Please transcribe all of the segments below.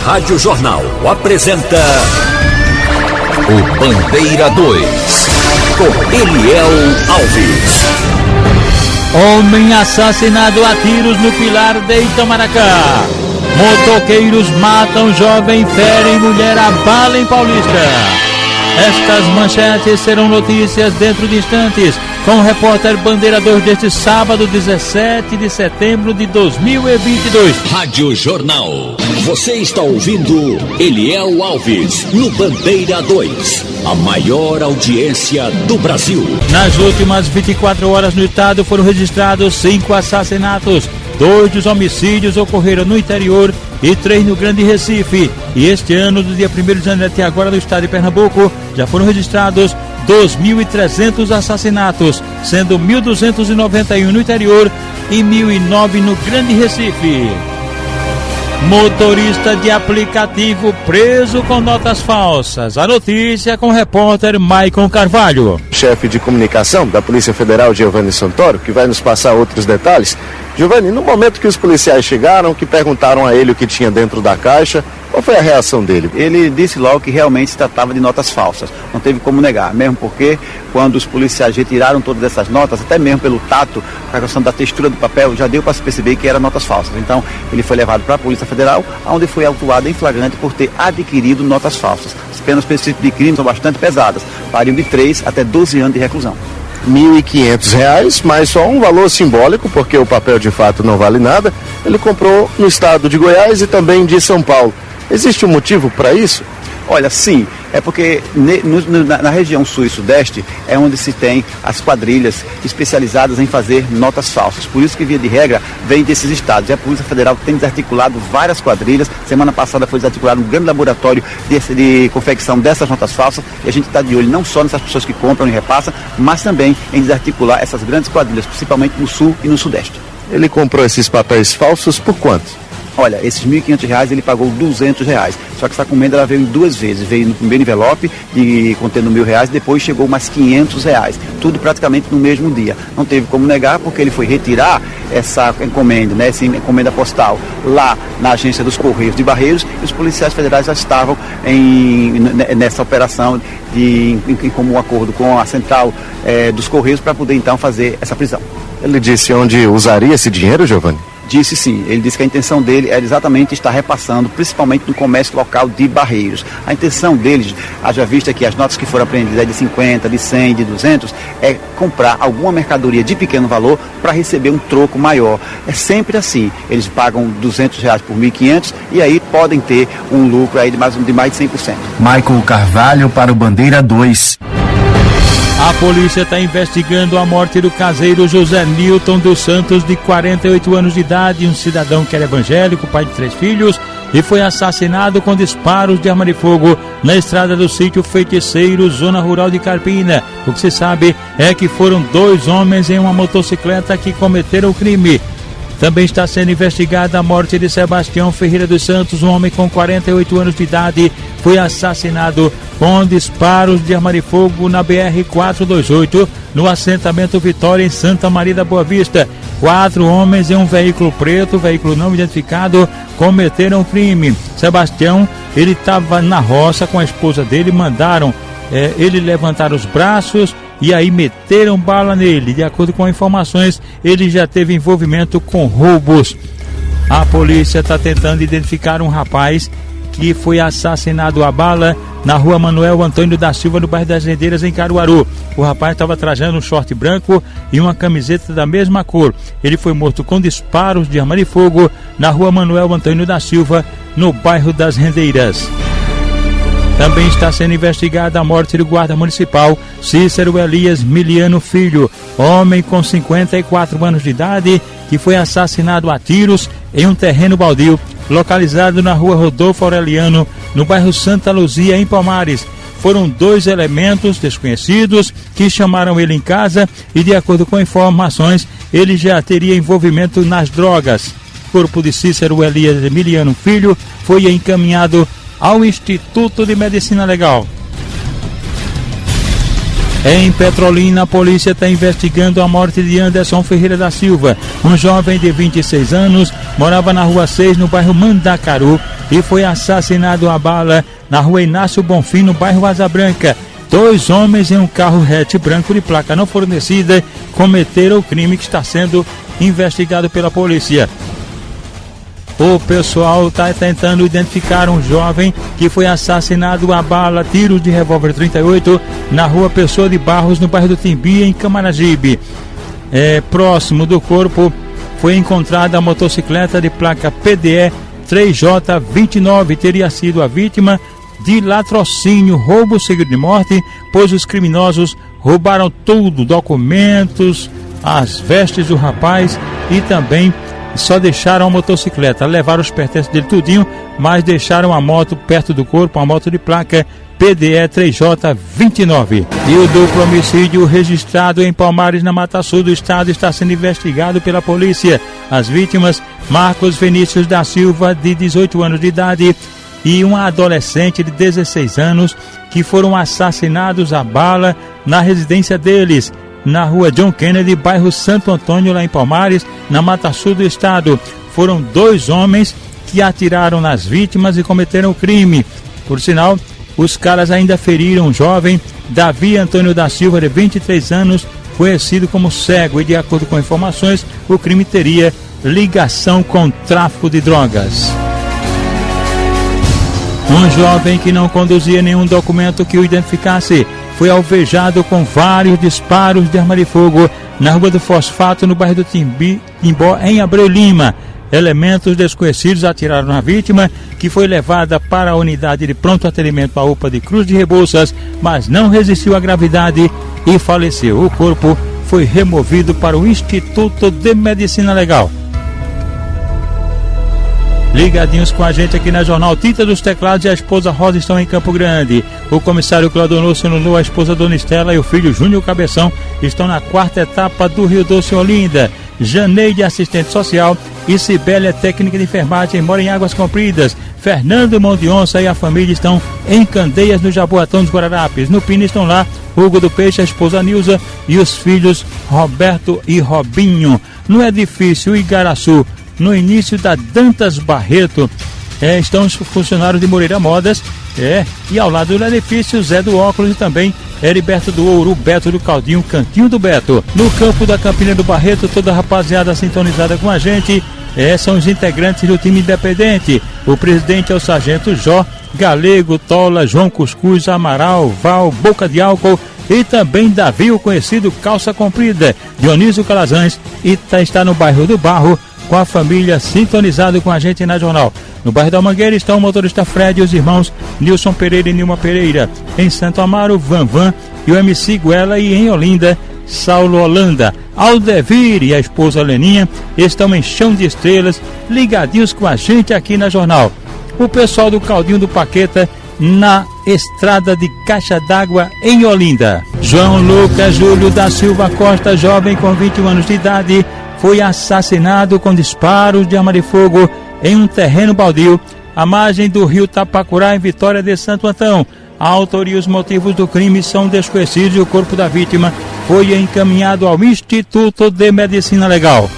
Rádio Jornal apresenta o Bandeira 2, com Eliel Alves. Homem assassinado a tiros no Pilar de Itamaracá. Motoqueiros matam jovem, ferem mulher a bala em Paulista. Estas manchetes serão notícias dentro de instantes, com o repórter Bandeira 2 deste sábado, 17 de setembro de 2022. Rádio Jornal. Você está ouvindo Eliel Alves no Bandeira 2, a maior audiência do Brasil. Nas últimas 24 horas no estado foram registrados 5 assassinatos. 2 dos homicídios ocorreram no interior e 3 no Grande Recife. E este ano, do dia 1º de janeiro até agora, no estado de Pernambuco, já foram registrados 2.300 assassinatos, sendo 1.291 no interior e 1.009 no Grande Recife. Motorista de aplicativo preso com notas falsas. A notícia com o repórter Maicon Carvalho. Chefe de comunicação da Polícia Federal, Giovanni Santoro, que vai nos passar outros detalhes. Giovanni, no momento que os policiais chegaram, que perguntaram a ele o que tinha dentro da caixa, qual foi a reação dele? Ele disse logo que realmente se tratava de notas falsas, não teve como negar, mesmo porque quando os policiais retiraram todas essas notas, até mesmo pelo tato, a questão da textura do papel, já deu para se perceber que eram notas falsas. Então ele foi levado para a Polícia Federal, onde foi autuado em flagrante por ter adquirido notas falsas. As penas para esse tipo de crime são bastante pesadas, variam de 3 até 12 anos de reclusão. R$ 1.500, mas só um valor simbólico, porque o papel de fato não vale nada. Ele comprou no estado de Goiás e também de São Paulo. Existe um motivo para isso? Olha, sim, é porque na região sul e sudeste é onde se tem as quadrilhas especializadas em fazer notas falsas. Por isso que, via de regra, vem desses estados. E a Polícia Federal tem desarticulado várias quadrilhas. Semana passada foi desarticulado um grande laboratório de confecção dessas notas falsas. E a gente está de olho não só nessas pessoas que compram e repassam, mas também em desarticular essas grandes quadrilhas, principalmente no sul e no sudeste. Ele comprou esses papéis falsos por quanto? Olha, esses R$ 1.500 ele pagou R$200. Só que essa encomenda ela veio em 2 vezes. Veio no primeiro envelope contendo R$1.000 e depois chegou mais R$500. Tudo praticamente no mesmo dia. Não teve como negar porque ele foi retirar essa encomenda, né, essa encomenda postal lá na agência dos Correios de Barreiros, e os policiais federais já estavam nessa operação em comum acordo com a central dos Correios para poder então fazer essa prisão. Ele disse onde usaria esse dinheiro, Giovanni? Disse sim, ele disse que a intenção dele era exatamente estar repassando, principalmente no comércio local de Barreiros. A intenção deles, haja vista que as notas que foram apreendidas é de 50, de 100, de 200, é comprar alguma mercadoria de pequeno valor para receber um troco maior. É sempre assim, eles pagam R$200 por 1.500 e aí podem ter um lucro aí de mais de 100%. Michael Carvalho para o Bandeira 2. A polícia está investigando a morte do caseiro José Nilton dos Santos, de 48 anos de idade, um cidadão que era evangélico, pai de 3 filhos, e foi assassinado com disparos de arma de fogo na estrada do sítio Feiticeiro, zona rural de Carpina. O que se sabe é que foram 2 homens em uma motocicleta que cometeram o crime. Também está sendo investigada a morte de Sebastião Ferreira dos Santos, um homem com 48 anos de idade, foi assassinado com disparos de arma de fogo na BR-428, no assentamento Vitória, em Santa Maria da Boa Vista. 4 homens em um veículo preto, veículo não identificado, cometeram o crime. Sebastião, ele estava na roça com a esposa dele, mandaram ele levantar os braços e aí meteram bala nele. De acordo com informações, ele já teve envolvimento com roubos. A polícia está tentando identificar um rapaz que foi assassinado a bala na rua Manuel Antônio da Silva, no bairro das Rendeiras, em Caruaru. O rapaz estava trajando um short branco e uma camiseta da mesma cor. Ele foi morto com disparos de arma de fogo na rua Manuel Antônio da Silva, no bairro das Rendeiras. Também está sendo investigada a morte do guarda municipal Cícero Elias Miliano Filho, homem com 54 anos de idade, que foi assassinado a tiros em um terreno baldio localizado na rua Rodolfo Aureliano, no bairro Santa Luzia, em Palmares. Foram 2 elementos desconhecidos que chamaram ele em casa e, de acordo com informações, ele já teria envolvimento nas drogas. O corpo de Cícero Elias Miliano Filho foi encaminhado ao Instituto de Medicina Legal. Em Petrolina, a polícia está investigando a morte de Anderson Ferreira da Silva. Um jovem de 26 anos morava na Rua 6, no bairro Mandacaru, e foi assassinado a bala na Rua Inácio Bonfim, no bairro Asa Branca. 2 homens em um carro hatch branco de placa não fornecida cometeram o crime que está sendo investigado pela polícia. O pessoal está tentando identificar um jovem que foi assassinado a bala, tiros de revólver 38, na Rua Pessoa de Barros, no bairro do Timbi, em Camaragibe. Próximo do corpo foi encontrada a motocicleta de placa PDE 3J29. Teria sido a vítima de latrocínio, roubo seguido de morte, pois os criminosos roubaram tudo, documentos, as vestes do rapaz e também só deixaram a motocicleta. Levaram os pertences dele tudinho, mas deixaram a moto perto do corpo, a moto de placa PDE 3J29. E o duplo homicídio registrado em Palmares, na Mata Sul do estado, está sendo investigado pela polícia. As vítimas, Marcos Vinícius da Silva, de 18 anos de idade, e uma adolescente de 16 anos, que foram assassinados a bala na residência deles, na Rua John Kennedy, bairro Santo Antônio, lá em Palmares, na Mata Sul do estado. Foram 2 homens que atiraram nas vítimas e cometeram o crime. Por sinal, os caras ainda feriram um jovem, Davi Antônio da Silva, de 23 anos, conhecido como Cego, e de acordo com informações, o crime teria ligação com tráfico de drogas. Um jovem que não conduzia nenhum documento que o identificasse foi alvejado com vários disparos de arma de fogo na Rua do Fosfato, no bairro do Timbó, em Abreu Lima. Elementos desconhecidos atiraram na vítima, que foi levada para a unidade de pronto atendimento à UPA de Cruz de Rebouças, mas não resistiu à gravidade e faleceu. O corpo foi removido para o Instituto de Medicina Legal. Ligadinhos com a gente aqui na Jornal. Tita dos Teclados e a esposa Rosa estão em Campo Grande. O comissário Claudonor Lulu, a esposa Dona Estela e o filho Júnior Cabeção estão na 4ª etapa do Rio Doce, Olinda. Janeide, assistente social, e Cibélia, técnica de enfermagem, mora em Águas Compridas. Fernando Mão de Onça e a família estão em Candeias, no Jaboatão dos Guararapes. No Pina estão lá Hugo do Peixe, a esposa Nilza e os filhos Roberto e Robinho. No edifício Igaraçu, no início da Dantas Barreto, estão os funcionários de Moreira Modas, e ao lado do edifício Zé do Óculos e também Heriberto do Ouro, Beto do Caldinho, Cantinho do Beto. No campo da Campina do Barreto, toda a rapaziada sintonizada com a gente, são os integrantes do time independente. O presidente é o Sargento Jó, Galego, Tola, João Cuscuz, Amaral, Val, Boca de Álcool e também Davi, o conhecido Calça Comprida. Dionísio Calazans está no bairro do Barro, com a família sintonizado com a gente na Jornal. No bairro da Mangueira estão o motorista Fred e os irmãos Nilson Pereira e Nilma Pereira. Em Santo Amaro, Vanvan e o MC Guela, e em Olinda, Saulo Holanda. Aldevir e a esposa Leninha estão em Chão de Estrelas, ligadinhos com a gente aqui na Jornal. O pessoal do Caldinho do Paqueta, na estrada de Caixa d'Água, em Olinda. João Lucas Júlio da Silva Costa, jovem com 21 anos de idade, foi assassinado com disparos de arma de fogo em um terreno baldio à margem do rio Tapacurá, em Vitória de Santo Antão. A autoria e os motivos do crime são desconhecidos e o corpo da vítima foi encaminhado ao Instituto de Medicina Legal.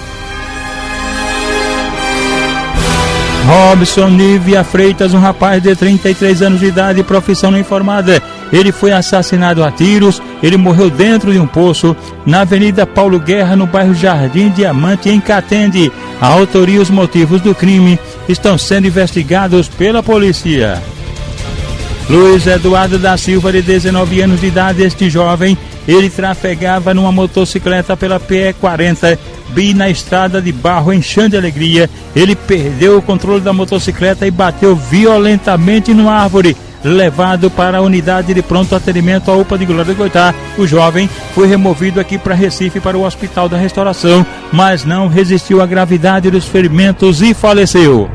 Robson Nívia Freitas, um rapaz de 33 anos de idade, profissão não informada. Ele foi assassinado a tiros. Ele morreu dentro de um poço na Avenida Paulo Guerra, no bairro Jardim Diamante, em Catende. A autoria e os motivos do crime estão sendo investigados pela polícia. Luiz Eduardo da Silva, de 19 anos de idade, este jovem, ele trafegava numa motocicleta pela PE 40, bem na estrada de barro, em Chã de Alegria. Ele perdeu o controle da motocicleta e bateu violentamente numa árvore. Levado para a unidade de pronto atendimento à UPA de Glória de Goitá, o jovem foi removido aqui para Recife, para o Hospital da Restauração, mas não resistiu à gravidade dos ferimentos e faleceu.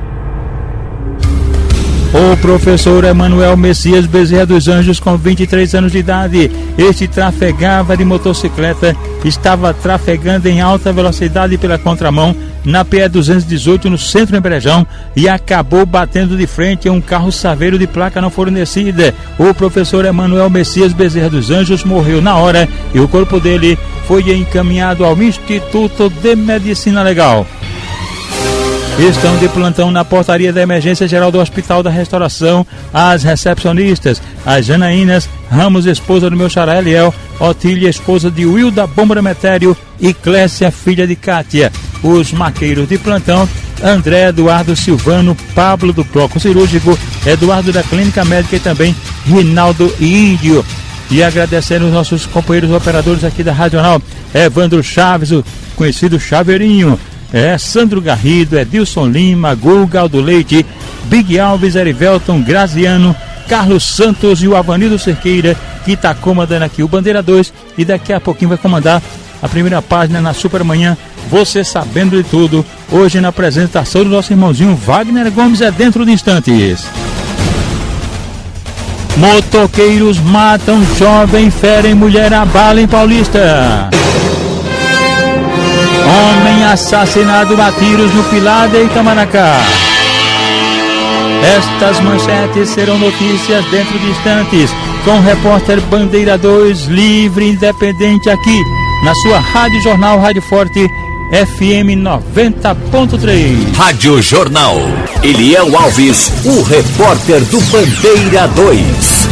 O professor Emanuel Messias Bezerra dos Anjos, com 23 anos de idade, este trafegava de motocicleta, estava trafegando em alta velocidade pela contramão na PE 218 no centro de Brejão e acabou batendo de frente a um carro saveiro de placa não fornecida. O professor Emanuel Messias Bezerra dos Anjos morreu na hora e o corpo dele foi encaminhado ao Instituto de Medicina Legal. Estão de plantão na portaria da emergência geral do Hospital da Restauração as recepcionistas, as Janaínas Ramos, esposa do meu xará Eliel, Otília, esposa de Wilda Bomba Metério, e Clécia, filha de Cátia. Os maqueiros de plantão: André, Eduardo, Silvano, Pablo do Bloco Cirúrgico, Eduardo da Clínica Médica e também Rinaldo e Índio. E agradecendo os nossos companheiros operadores aqui da Radional: Evandro Chaves, o conhecido Chaveirinho, Sandro Garrido, Edilson Lima, Guga, Aldo Leite, Big Alves, Erivelton, Graziano, Carlos Santos e o Avanildo Cerqueira, que está comandando aqui o Bandeira 2, e daqui a pouquinho vai comandar a primeira página na Supermanhã, você sabendo de tudo, hoje na apresentação do nosso irmãozinho Wagner Gomes, dentro de instantes. Motoqueiros matam jovem, ferem mulher a bala em Paulista. Homem assassinado a tiros no Pilar de Itamaracá. Estas manchetes serão notícias dentro de instantes, com o repórter Bandeira 2, livre e independente, aqui na sua Rádio Jornal, Rádio Forte, FM 90.3. Rádio Jornal. Eliel Alves, o repórter do Bandeira 2.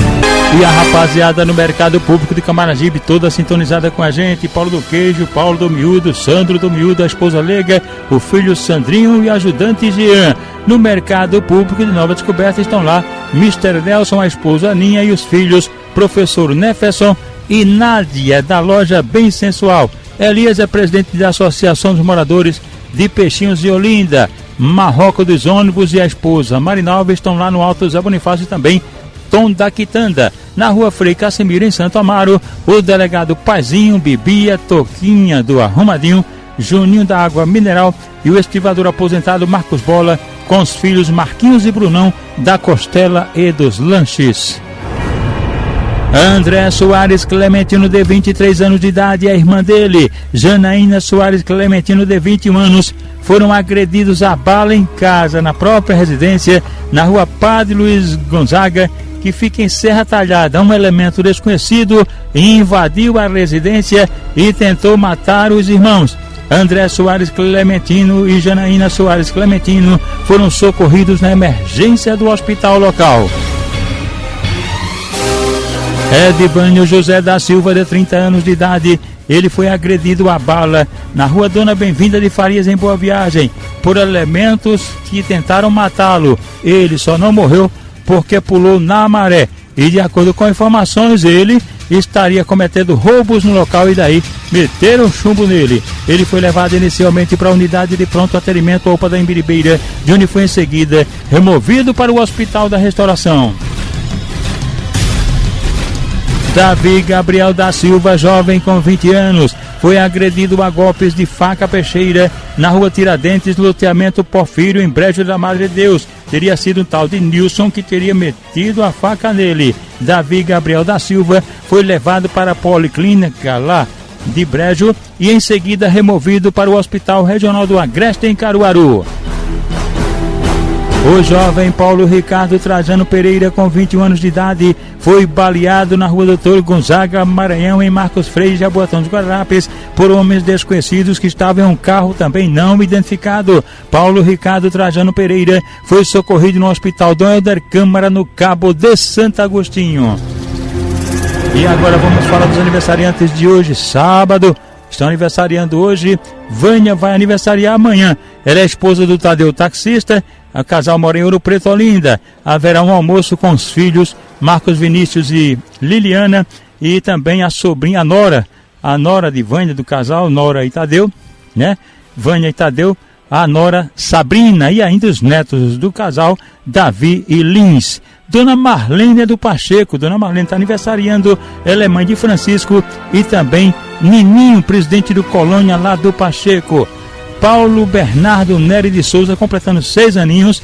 E a rapaziada no mercado público de Camaragibe, toda sintonizada com a gente: Paulo do Queijo, Paulo do Miúdo, Sandro do Miúdo, a esposa Lega, o filho Sandrinho e o ajudante Jean. No mercado público de Nova Descoberta estão lá Mr. Nelson, a esposa Aninha e os filhos professor Neferson e Nádia, da loja Bem Sensual. Elias é presidente da Associação dos Moradores de Peixinhos de Olinda. Marroco dos Ônibus e a esposa Marinalva estão lá no Alto Zé Bonifácio e também Tom da Quitanda. Na rua Frei Cassimiro, em Santo Amaro, o delegado Paizinho, Bibia, Toquinha do Arrumadinho, Juninho da Água Mineral e o estivador aposentado Marcos Bola, com os filhos Marquinhos e Brunão da Costela e dos Lanches. André Soares Clementino, de 23 anos de idade, e a irmã dele, Janaína Soares Clementino, de 21 anos, foram agredidos a bala em casa, na própria residência, na rua Padre Luiz Gonzaga, que fica em Serra Talhada. Um elemento desconhecido invadiu a residência e tentou matar os irmãos. André Soares Clementino e Janaína Soares Clementino foram socorridos na emergência do hospital local. Edivânio José da Silva, de 30 anos de idade, ele foi agredido a bala na rua Dona Bem-vinda de Farias, em Boa Viagem, por elementos que tentaram matá-lo. Ele só não morreu porque pulou na maré e, de acordo com informações, ele estaria cometendo roubos no local e daí meteram chumbo nele. Ele foi levado inicialmente para a unidade de pronto atendimento UPA da Imbiribeira, de onde foi em seguida removido para o Hospital da Restauração. Davi Gabriel da Silva, jovem com 20 anos, foi agredido a golpes de faca peixeira na rua Tiradentes, loteamento Porfírio, em Brejo da Madre de Deus. Teria sido um tal de Nilson que teria metido a faca nele. Davi Gabriel da Silva foi levado para a Policlínica lá de Brejo e em seguida removido para o Hospital Regional do Agreste, em Caruaru. O jovem Paulo Ricardo Trajano Pereira, com 21 anos de idade, foi baleado na rua Doutor Gonzaga, Maranhão, em Marcos Freire, Jaboatão dos Guararapes, por homens desconhecidos que estavam em um carro também não identificado. Paulo Ricardo Trajano Pereira foi socorrido no Hospital Dom Helder Câmara, no Cabo de Santo Agostinho. E agora vamos falar dos aniversariantes de hoje, sábado. Estão aniversariando hoje. Vânia vai aniversariar amanhã. Ela é esposa do Tadeu, taxista. O casal mora em Ouro Preto, Olinda. Haverá um almoço com os filhos Marcos Vinícius e Liliana, e também a sobrinha Nora, a Nora de Vânia, do casal Nora e Tadeu, né? Vânia e Tadeu, a Nora Sabrina, e ainda os netos do casal Davi e Lins. Dona Marlene do Pacheco, Dona Marlene está aniversariando, ela é mãe de Francisco, e também Nininho, presidente do Colônia lá do Pacheco. Paulo Bernardo Nery de Souza, completando 6 aninhos,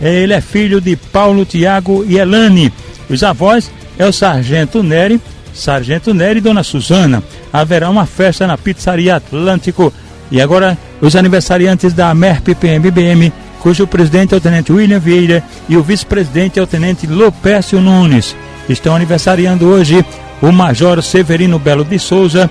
Ele é filho de Paulo, Tiago e Elane. Os avós é o Sargento Nery e Dona Suzana. Haverá uma festa na Pizzaria Atlântico. E agora, os aniversariantes da MERP PMBM, cujo presidente é o Tenente William Vieira e o vice-presidente é o Tenente Lopécio Nunes. Estão aniversariando hoje o Major Severino Belo de Souza,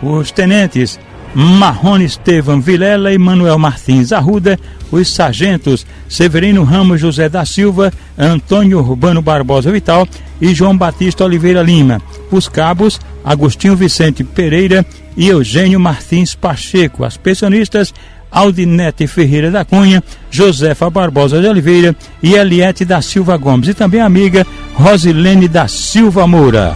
os tenentes Marrone Estevam Vilela e Manuel Martins Arruda, os sargentos Severino Ramos José da Silva, Antônio Urbano Barbosa Vital e João Batista Oliveira Lima, os cabos Agostinho Vicente Pereira e Eugênio Martins Pacheco, as pensionistas Aldinete Ferreira da Cunha, Josefa Barbosa de Oliveira e Eliete da Silva Gomes, e também a amiga Rosilene da Silva Moura.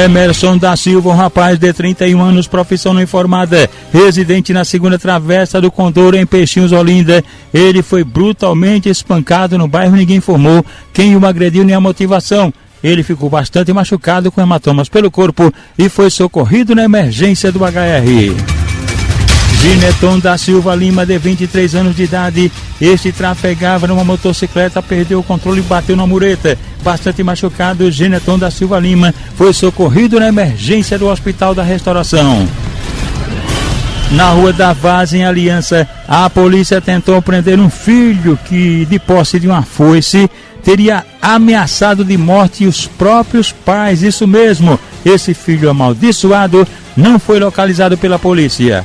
Emerson da Silva, um rapaz de 31 anos, profissão não informada, residente na segunda travessa do Condor, em Peixinhos, Olinda. Ele foi brutalmente espancado no bairro, ninguém informou quem o agrediu nem a motivação. Ele ficou bastante machucado com hematomas pelo corpo e foi socorrido na emergência do HR. Gineton da Silva Lima, de 23 anos de idade, este trafegava numa motocicleta, perdeu o controle e bateu na mureta. Bastante machucado, Gineton da Silva Lima foi socorrido na emergência do Hospital da Restauração. Na Rua da Vaz, em Aliança, a polícia tentou prender um filho que, de posse de uma foice, teria ameaçado de morte os próprios pais. Isso mesmo, esse filho amaldiçoado não foi localizado pela polícia.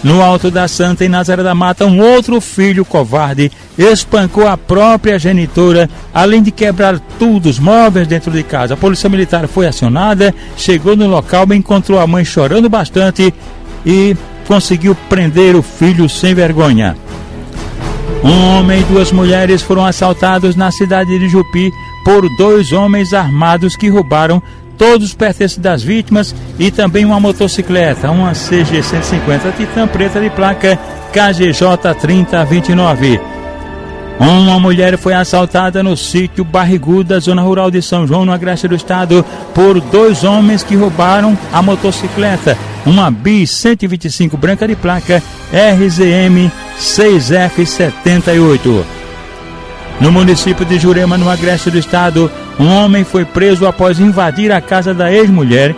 No Alto da Santa, em Nazaré da Mata, um outro filho covarde espancou a própria genitora, além de quebrar tudo, os móveis dentro de casa. A polícia militar foi acionada, chegou no local, encontrou a mãe chorando bastante e conseguiu prender o filho sem vergonha. Um homem e duas mulheres foram assaltados na cidade de Jupi por dois homens armados que roubaram todos os pertences das vítimas e também uma motocicleta, uma CG 150 Titan preta de placa KGJ 3029. Uma mulher foi assaltada no sítio Barriguda, zona rural de São João, no Agreste do Estado, por dois homens que roubaram a motocicleta, uma Bis 125 branca de placa RZM 6F78. No município de Jurema, no Agreste do Estado, um homem foi preso após invadir a casa da ex-mulher,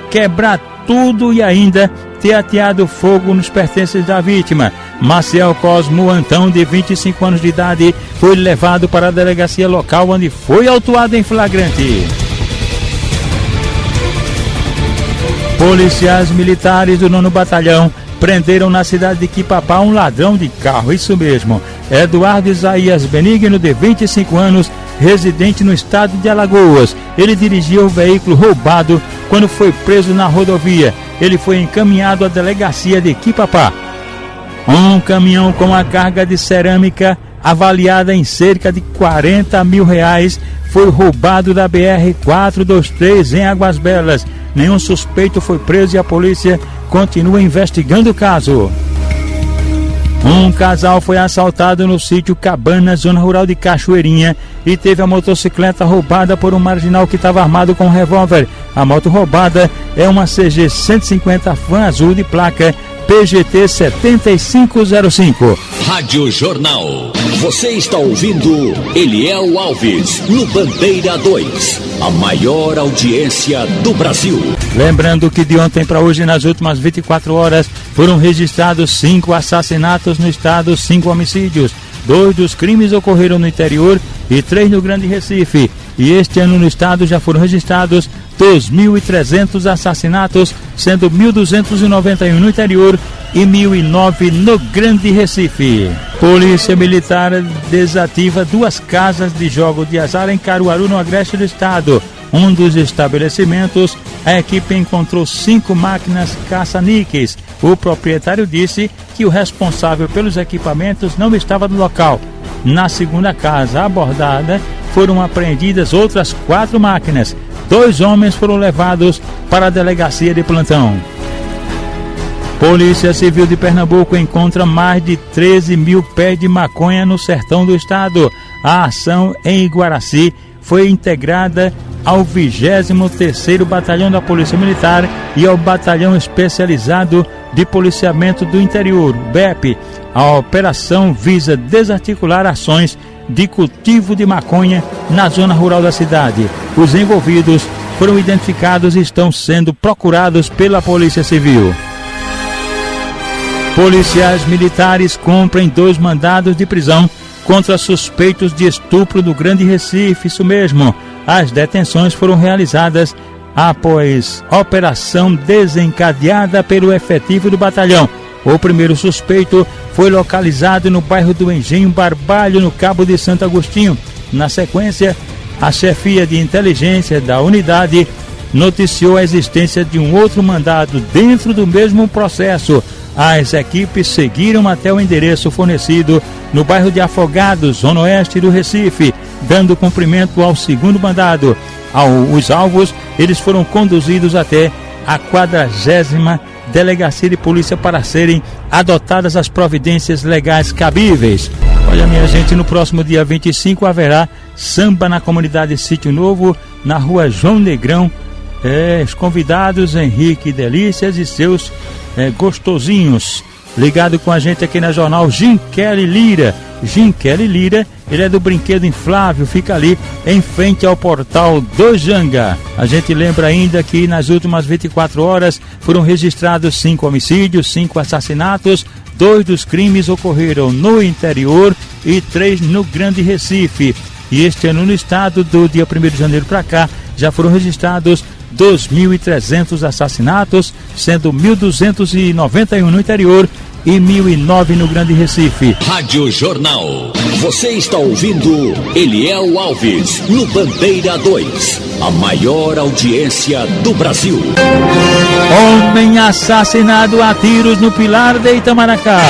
quebrar tudo e ainda ter ateado fogo nos pertences da vítima. Maciel Cosmo Antão, de 25 anos de idade, foi levado para a delegacia local, onde foi autuado em flagrante. Policiais militares do 9º Batalhão prenderam na cidade de Quipapá um ladrão de carro, isso mesmo, Eduardo Isaías Benigno, de 25 anos, residente no estado de Alagoas. Ele dirigia o veículo roubado quando foi preso na rodovia. Ele foi encaminhado à delegacia de Quipapá. Um caminhão com a carga de cerâmica avaliada em cerca de R$40 mil foi roubado da BR-423 em Águas Belas. Nenhum suspeito foi preso e a polícia continua investigando o caso. Um casal foi assaltado no sítio Cabana, zona rural de Cachoeirinha, e teve a motocicleta roubada por um marginal que estava armado com um revólver. A moto roubada é uma CG 150 Fan azul de placa PGT 7505. Rádio Jornal. Você está ouvindo Eliel Alves no Bandeira 2, a maior audiência do Brasil. Lembrando que de ontem para hoje, nas últimas 24 horas, foram registrados 5 assassinatos no estado, 5 homicídios. 2 dos crimes ocorreram no interior e 3 no Grande Recife. E este ano no estado já foram registrados 2.300 assassinatos, sendo 1.291 no interior e 1.009 no Grande Recife. Polícia Militar desativa 2 casas de jogo de azar em Caruaru, no Agreste do Estado. Um dos estabelecimentos, a equipe encontrou 5 máquinas caça-níqueis. O proprietário disse que o responsável pelos equipamentos não estava no local. Na segunda casa abordada, foram apreendidas outras 4 máquinas. 2 homens foram levados para a delegacia de plantão. Polícia Civil de Pernambuco encontra mais de 13 mil pés de maconha no sertão do estado. A ação em Iguaraci foi integrada ao 23º Batalhão da Polícia Militar e ao Batalhão Especializado de Policiamento do Interior, BEP. A operação visa desarticular ações de cultivo de maconha na zona rural da cidade. Os envolvidos foram identificados e estão sendo procurados pela Polícia Civil. Policiais militares cumprem 2 mandados de prisão contra suspeitos de estupro do Grande Recife, isso mesmo. As detenções foram realizadas após operação desencadeada pelo efetivo do batalhão. O primeiro suspeito foi localizado no bairro do Engenho Barbalho, no Cabo de Santo Agostinho. Na sequência, a chefia de inteligência da unidade noticiou a existência de um outro mandado dentro do mesmo processo. As equipes seguiram até o endereço fornecido no bairro de Afogados, zona oeste do Recife, dando cumprimento ao segundo mandado. Os alvos, eles foram conduzidos até a 40ª Delegacia de Polícia para serem adotadas as providências legais cabíveis. Olha, minha gente, no próximo dia 25 haverá samba na comunidade Sítio Novo, na rua João Negrão. Os convidados Henrique Delícias e seus gostosinhos. Ligado com a gente aqui na Jornal, Jim Kelly Lira. Jim Kelly Lira, ele é do Brinquedo Inflável, fica ali em frente ao portal do Janga. A gente lembra ainda que nas últimas 24 horas foram registrados 5 homicídios, 5 assassinatos, 2 dos crimes ocorreram no interior e 3 no Grande Recife. E este ano no estado, do dia 1º de janeiro para cá, já foram registrados 2.300 assassinatos, sendo 1.291 no interior e 1.009 no Grande Recife. Rádio Jornal. Você está ouvindo Eliel Alves no Bandeira 2, a maior audiência do Brasil. Homem assassinado a tiros no Pilar de Itamaracá.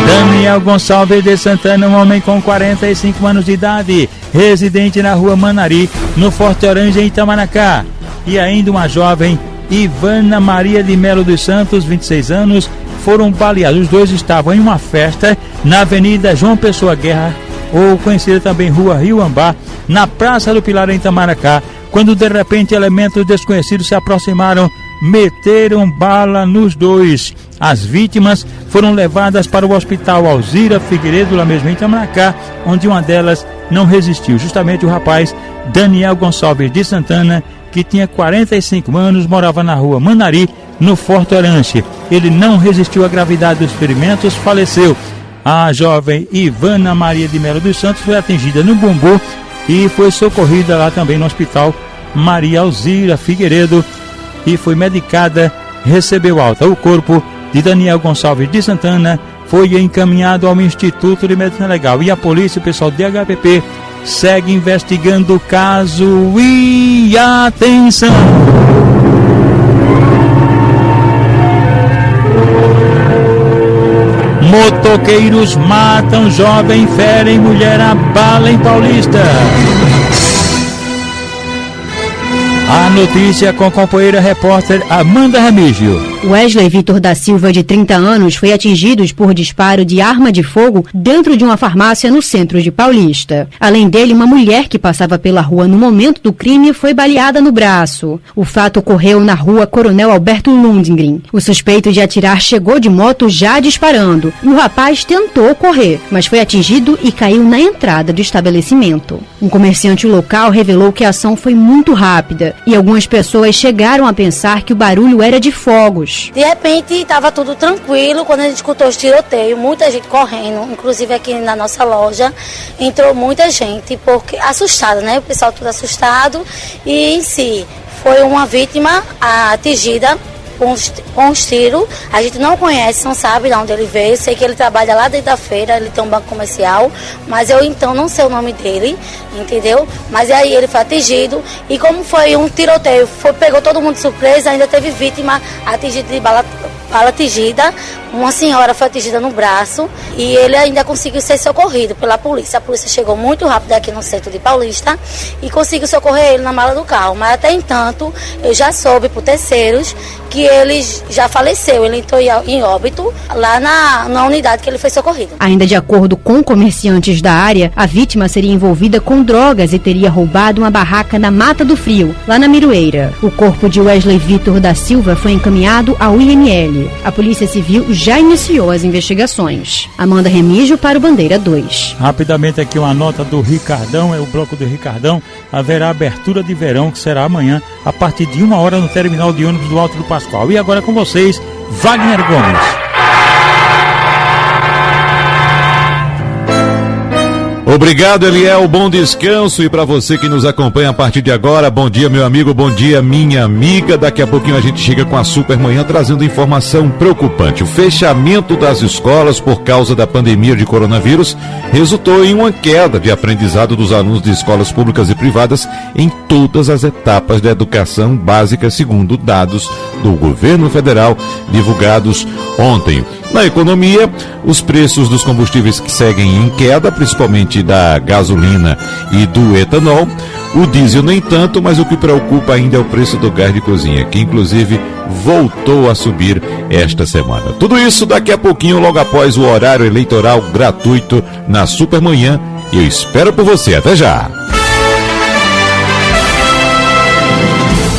Daniel Gonçalves de Santana, um homem com 45 anos de idade, residente na rua Manari, no Forte Orange, em Itamaracá. E ainda uma jovem, Ivana Maria de Melo dos Santos, 26 anos, foram baleados. Os dois estavam em uma festa na Avenida João Pessoa Guerra, ou conhecida também Rua Rio Ambá, na Praça do Pilar, em Itamaracá, quando de repente elementos desconhecidos se aproximaram, meteram bala nos dois. As vítimas foram levadas para o Hospital Alzira Figueiredo, lá mesmo em Itamaracá, onde uma delas não resistiu. Justamente o rapaz Daniel Gonçalves de Santana, que tinha 45 anos, morava na rua Manari, no Forte Orange. Ele não resistiu à gravidade dos ferimentos, faleceu. A jovem Ivana Maria de Melo dos Santos foi atingida no bumbum e foi socorrida lá também no Hospital Maria Alzira Figueiredo e foi medicada, recebeu alta. O corpo de Daniel Gonçalves de Santana foi encaminhado ao Instituto de Medicina Legal e a polícia, o pessoal do DHPP, segue investigando o caso. E atenção! Motoqueiros matam jovem, ferem mulher a bala em Paulista. A notícia com a companheira repórter Amanda Remígio. Wesley Vitor da Silva, de 30 anos, foi atingido por disparo de arma de fogo dentro de uma farmácia no centro de Paulista. Além dele, uma mulher que passava pela rua no momento do crime foi baleada no braço. O fato ocorreu na rua Coronel Alberto Lundgren. O suspeito de atirar chegou de moto já disparando e o rapaz tentou correr, mas foi atingido e caiu na entrada do estabelecimento. Um comerciante local revelou que a ação foi muito rápida e algumas pessoas chegaram a pensar que o barulho era de fogos. De repente, estava tudo tranquilo quando a gente escutou os tiroteios, muita gente correndo, inclusive aqui na nossa loja, entrou muita gente, porque assustada, né? O pessoal tudo assustado e em si foi uma vítima atingida com os tiros. A gente não conhece, não sabe de onde ele veio. Sei que ele trabalha lá dentro da feira, ele tem um banco comercial, mas eu então não sei o nome dele, entendeu? Mas aí ele foi atingido e como foi um tiroteio, pegou todo mundo de surpresa, ainda teve vítima atingida de bala atingida, uma senhora foi atingida no braço e ele ainda conseguiu ser socorrido pela polícia. A polícia chegou muito rápido aqui no centro de Paulista e conseguiu socorrer ele na mala do carro, mas até entanto eu já soube por terceiros que ele já faleceu, ele entrou em óbito lá na unidade que ele foi socorrido. Ainda de acordo com comerciantes da área, a vítima seria envolvida com drogas e teria roubado uma barraca na Mata do Frio, lá na Miroeira. O corpo de Wesley Vitor da Silva foi encaminhado ao IML. A Polícia Civil já iniciou as investigações. Amanda Remígio para o Bandeira 2. Rapidamente aqui uma nota do Ricardão, é o bloco do Ricardão. Haverá abertura de verão, que será amanhã, a partir de 1h no terminal de ônibus do Alto do Pascoal. E agora com vocês, Wagner Gomes. Obrigado, Eliel, bom descanso, e para você que nos acompanha a partir de agora, bom dia, meu amigo, bom dia, minha amiga. Daqui a pouquinho a gente chega com a Supermanhã trazendo informação preocupante. O fechamento das escolas por causa da pandemia de coronavírus resultou em uma queda de aprendizado dos alunos de escolas públicas e privadas em todas as etapas da educação básica, segundo dados do governo federal divulgados ontem. Na economia, os preços dos combustíveis que seguem em queda, principalmente da gasolina e do etanol. O diesel nem tanto, mas o que preocupa ainda é o preço do gás de cozinha, que inclusive voltou a subir esta semana. Tudo isso daqui a pouquinho, logo após o horário eleitoral gratuito na Supermanhã. E eu espero por você. Até já!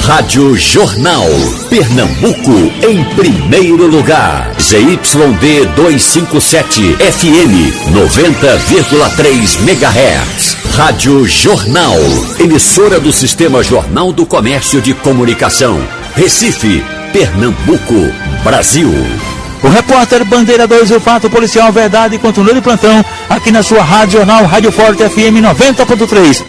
Rádio Jornal, Pernambuco em primeiro lugar. ZYD 257 FM 90,3 MHz. Rádio Jornal, emissora do Sistema Jornal do Comércio de Comunicação. Recife, Pernambuco, Brasil. O repórter Bandeira 2, o fato policial, verdade, continua de plantão aqui na sua Rádio Jornal, Rádio Forte FM 90.3.